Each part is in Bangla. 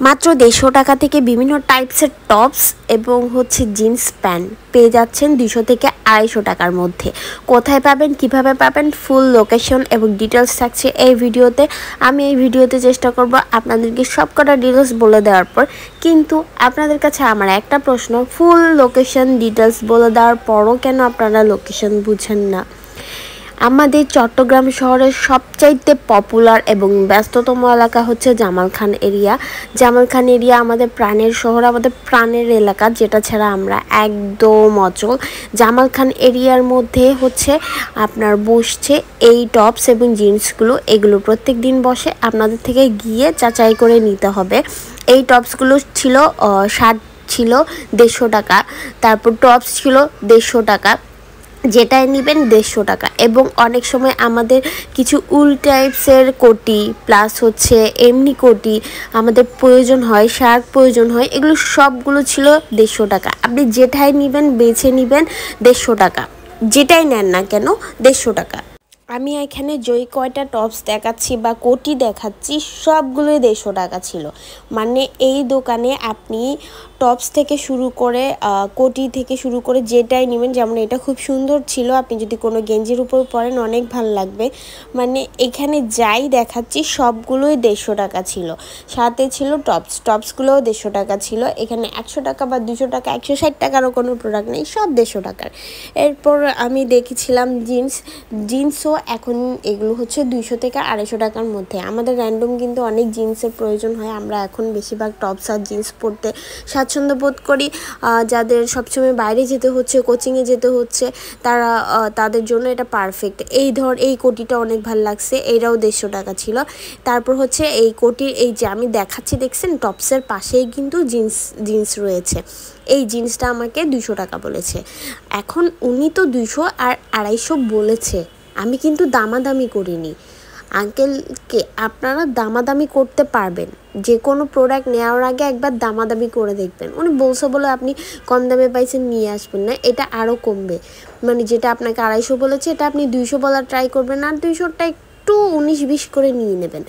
মাত্র 150 টাকা থেকে বিভিন্ন টাইপসের টপস এবং জিন্স প্যান্ট পেয়ে যাচ্ছেন 200 থেকে 250 টাকার মধ্যে। কোথায় পাবেন, কিভাবে পাবেন, ফুল লোকেশন এবং ডিটেলস থাকছে এই ভিডিওতে। আমি এই ভিডিওতে চেষ্টা করব আপনাদেরকে সবকটা ডিটেলস বলে দেওয়ার পর, কিন্তু আপনাদের কাছে আমার একটা প্রশ্ন, ফুল লোকেশন ডিটেলস বলে দেওয়ার পরও কেন আপনারা লোকেশন বুঝেন না? আমাদের চট্টগ্রাম শহরের সবচাইতে পপুলার এবং ব্যস্ততম এলাকা হচ্ছে জামাল খান এরিয়া। জামাল খান এরিয়া আমাদের প্রাণের শহর, আমাদের প্রাণের এলাকা, যেটা ছাড়া আমরা একদম অচল। জামাল খান এরিয়ার মধ্যে আপনার বসছে এই টপস এবং জিন্সগুলো, এগুলো প্রত্যেক দিন বসে। আপনাদের থেকে গিয়ে যাচাই করে নিতে হবে। এই টপসগুলো ছিল শার্ট ছিল 150 টাকা, তারপর টপস ছিল 150 টাকা, যেটাই নেবেন 150 টাকা। এবং অনেক সময় আমাদের কিছু উল টাইপসের কোটি প্লাস এমনি কোটি আমাদের প্রয়োজন হয়, শার্ট প্রয়োজন হয়, এগুলো সবগুলো ছিল 150 টাকা। আপনি যেটাই নেবেন বেছে নেবেন 150 টাকা, যেটাই নেন না কেন 150 টাকা। আমি এখানে কয়টা টপস দেখাচ্ছি বা কোটি দেখাচ্ছি সবগুলোই 150 টাকা ছিল। মানে এই দোকানে আপনি টপস থেকে শুরু করে কোটি থেকে শুরু করে যেটাই নেবেন, যেমন এটা খুব সুন্দর ছিল, আপনি যদি কোনো গেঞ্জির উপর পরেন অনেক ভালো লাগবে। মানে এখানে যাই দেখাচ্ছি সবগুলোই 150 টাকা ছিল। সাথে ছিল টপসগুলোও 150 টাকা ছিল। এখানে 100 টাকা বা 200 টাকা 160 টাকারও কোনো প্রোডাক্ট নেই, সব 150 টাকার। এরপর আমি দেখেছিলাম জিন্সও এখন এগুলো 200 থেকে 250 টাকার মধ্যে। আমাদের র্যান্ডম কিন্তু অনেক জিন্সের প্রয়োজন হয়, আমরা এখন বেশিরভাগ টপস আর জিন্স পরতে স্বাচ্ছন্দ্য বোধ করি। যাদের সবসময় বাইরে যেতে হচ্ছে, কোচিংয়ে যেতে হচ্ছে, তাদের জন্য এটা পারফেক্ট। এই কোটিটা অনেক ভালো লাগছে, এইটাও 150 টাকা ছিল। তারপর এই কোটির এই যে আমি দেখাচ্ছি দেখছেন, টপসের পাশেই কিন্তু জিন্স রয়েছে। এই জিন্সটা আমাকে 200 টাকা বলেছে। এখন উনি তো 200 আর 250 বলেছে, আমি কিন্তু দামাদামি করিনি। আঙ্কেলকে আপনারা দামাদামি করতে পারবেন, যে কোনো প্রোডাক্ট নেওয়ার আগে একবার দামাদামি করে দেখবেন। উনি বলছে বলে আপনি কম দামে পাইছেন নিয়ে আসবেন না, এটা আরও কমবে। মানে যেটা আপনাকে 250 বলেছে এটা আপনি 200 বলার ট্রাই করবেন, আর 200টা একটু 19-20 করে নিয়ে নেবেন।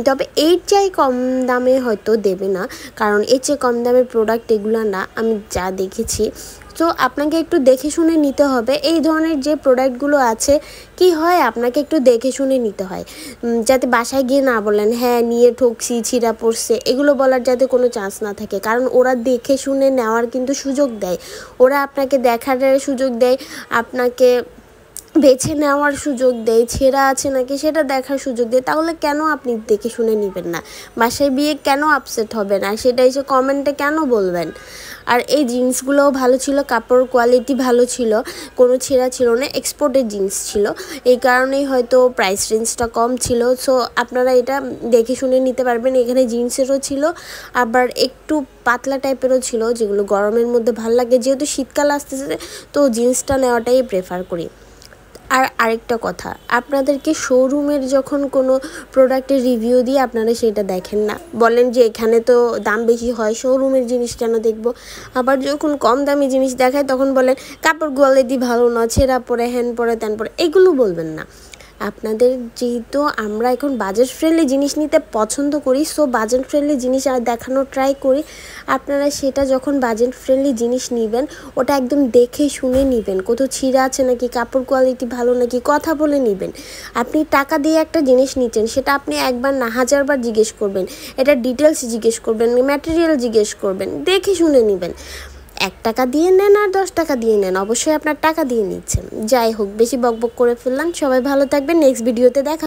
তবে এর চাই কম দামে হয়তো দেবে না, কারণ এর চেয়ে কম দামের প্রোডাক্ট এগুলো না, আমি যা দেখেছি। তো আপনাকে একটু দেখে শুনে নিতে হবে। এই ধরনের যে প্রোডাক্টগুলো আছে, কি হয়, আপনাকে একটু দেখে শুনে নিতে হয়, যাতে বাসায় গিয়ে না বলেন হ্যাঁ নিয়ে ঠকছি, ছিঁড়া পড়ছে, এগুলো বলার যাতে কোনো চান্স না থাকে। কারণ ওরা দেখে শুনে নেওয়ার কিন্তু সুযোগ দেয়, ওরা আপনাকে দেখার সুযোগ দেয়, আপনাকে বেছে নেওয়ার সুযোগ দেয়, ছেঁড়া আছে নাকি সেটা দেখার সুযোগ দেয়। তাহলে কেন আপনি দেখে শুনে নেবেন না? বাসায় বিয়ে কেন আপসেট হবেন, আর সেটা এসে কমেন্টে কেন বলবেন? আর এই জিন্সগুলোও ভালো ছিল, কাপড় কোয়ালিটি ভালো ছিল, কোনো ছেঁড়া ছিল না, এক্সপোর্টের জিন্স ছিল, এই কারণেই হয়তো প্রাইস রেঞ্জটা কম ছিল। সো আপনারা এটা দেখে শুনে নিতে পারবেন। এখানে জিন্সেরও ছিল, আবার একটু পাতলা টাইপেরও ছিল, যেগুলো গরমের মধ্যে ভালো লাগে। যেহেতু শীতকাল আসতেছে, তো জিন্সটা নেওয়াটাই প্রেফার করি। আর আরেকটা কথা, আপনাদেরকে শোরুমের যখন কোনো প্রোডাক্টের রিভিউ দিয়ে আপনারা সেটা দেখেন না, বলেন যে এখানে তো দাম বেশি হয়, শোরুমের জিনিস কেন দেখব। আবার যখন কম দামি জিনিস দেখায় তখন বলেন কাপড় কোয়ালিটি ভালো না, ছেঁড়া পরে, হ্যান পরে, ত্যান পরে, এগুলো বলবেন না। আপনাদের যেহেতু আমরা এখন বাজেট ফ্রেন্ডলি জিনিস নিতে পছন্দ করি, সো বাজেট ফ্রেন্ডলি জিনিস আর দেখানোর ট্রাই করি। আপনারা সেটা যখন বাজেট ফ্রেন্ডলি জিনিস নেবেন, ওটা একদম দেখে শুনে নেবেন, কোথাও ছিঁড়া আছে নাকি, কাপড় কোয়ালিটি ভালো নাকি, কথা বলে নেবেন। আপনি টাকা দিয়ে একটা জিনিস নিচ্ছেন, সেটা আপনি একবার না 1000 বার জিজ্ঞেস করবেন, এটা ডিটেলস জিজ্ঞেস করবেন, ম্যাটেরিয়াল জিজ্ঞেস করবেন, দেখে শুনে নেবেন। 1 টাকা দিয়ে নেন আর 10 টাকা দিয়ে নেন, অবশ্যই আপনার টাকা দিয়ে নিচ্ছেন। যাই হোক, বেশি বকবক করে ফেললাম। সবাই ভালো থাকবেন, নেক্সট ভিডিওতে দেখা।